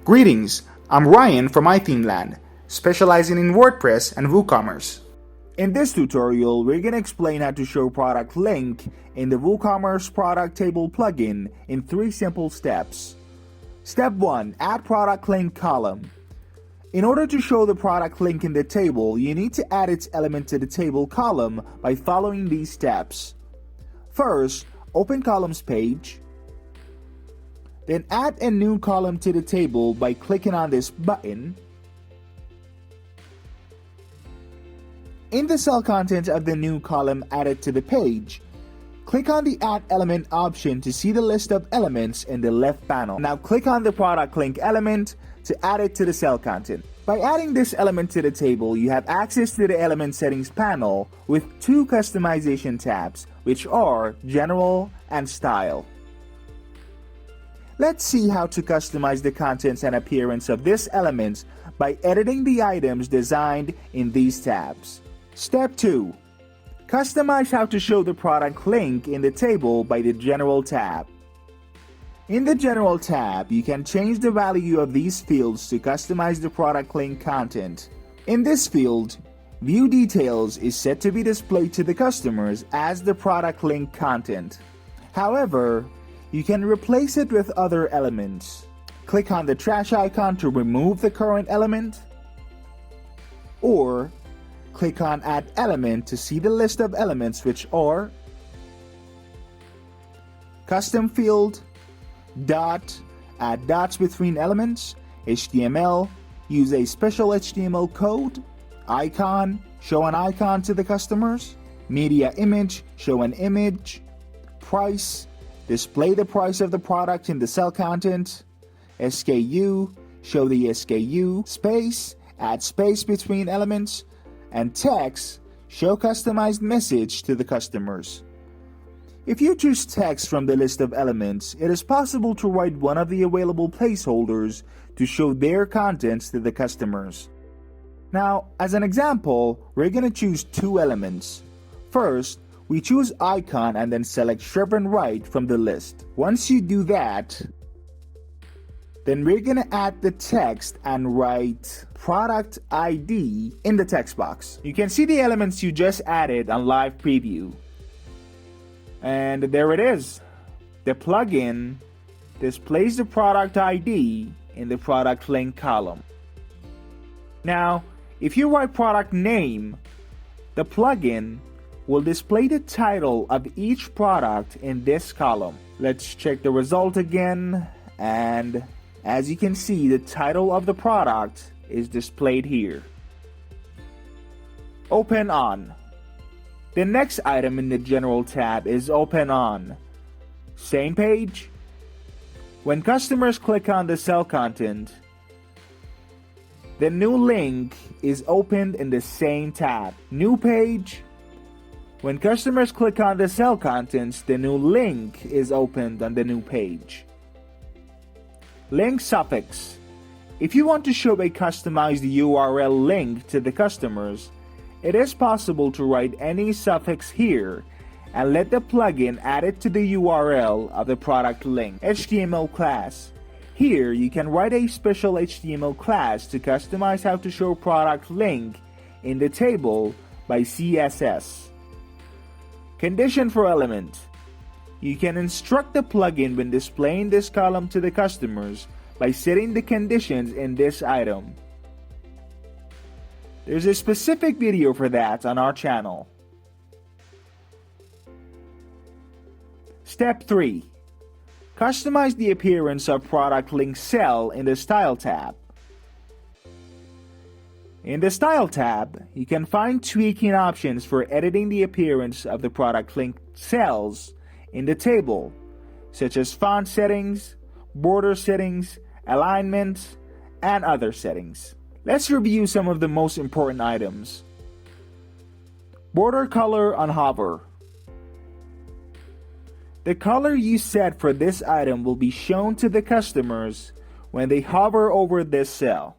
Greetings, I'm Ryan from iThemeland, specializing in WordPress and WooCommerce. In this tutorial, we're going to explain how to show product link in the WooCommerce product table plugin in 3 simple steps. Step 1. Add product link column. In order to show the product link in the table, you need to add its element to the table column by following these steps. First, open columns page. Then add a new column to the table by clicking on this button. In the cell content of the new column added to the page, click on the Add Element option to see the list of elements in the left panel. Now click on the product link element to add it to the cell content. By adding this element to the table, you have access to the element settings panel with 2 customization tabs, which are General and Style. Let's see how to customize the contents and appearance of this element by editing the items designed in these tabs. Step 2. Customize how to show the product link in the table by the General tab. In the General tab, you can change the value of these fields to customize the product link content. In this field, View Details is set to be displayed to the customers as the product link content. However, you can replace it with other elements. Click on the trash icon to remove the current element, or click on Add Element to see the list of elements, which are Custom Field, Dot, add dots between elements, HTML, use a special HTML code, Icon, show an icon to the customers, Media Image, show an image, Price, display the price of the product in the cell content, SKU, show the SKU, Space, add space between elements, and Text, show customized message to the customers. If you choose text from the list of elements, it is possible to write one of the available placeholders to show their contents to the customers. Now, as an example, we're going to choose 2 elements. First, we choose icon and then select Chevron right from the list. Once you do that, then we're going to add the text and write product ID in the text box. You can see the elements you just added on live preview. And there it is. The plugin displays the product ID in the product link column. Now, if you write product name, the plugin will display the title of each product in this column. Let's check the result again, and as you can see, the title of the product is displayed here. Open On. The next item in the General tab is Open On. Same page. When customers click on the cell content, the new link is opened in the same tab. New page. When customers click on the cell contents, the new link is opened on the new page. Link suffix. If you want to show a customized URL link to the customers, it is possible to write any suffix here and let the plugin add it to the URL of the product link. HTML class. Here you can write a special HTML class to customize how to show product link in the table by CSS. Condition for element. You can instruct the plugin when displaying this column to the customers by setting the conditions in this item. There's a specific video for that on our channel. Step 3. Customize the appearance of product link cell in the Style tab. In the Style tab, you can find tweaking options for editing the appearance of the product link cells in the table, such as font settings, border settings, alignment, and other settings. Let's review some of the most important items. Border color on hover. The color you set for this item will be shown to the customers when they hover over this cell.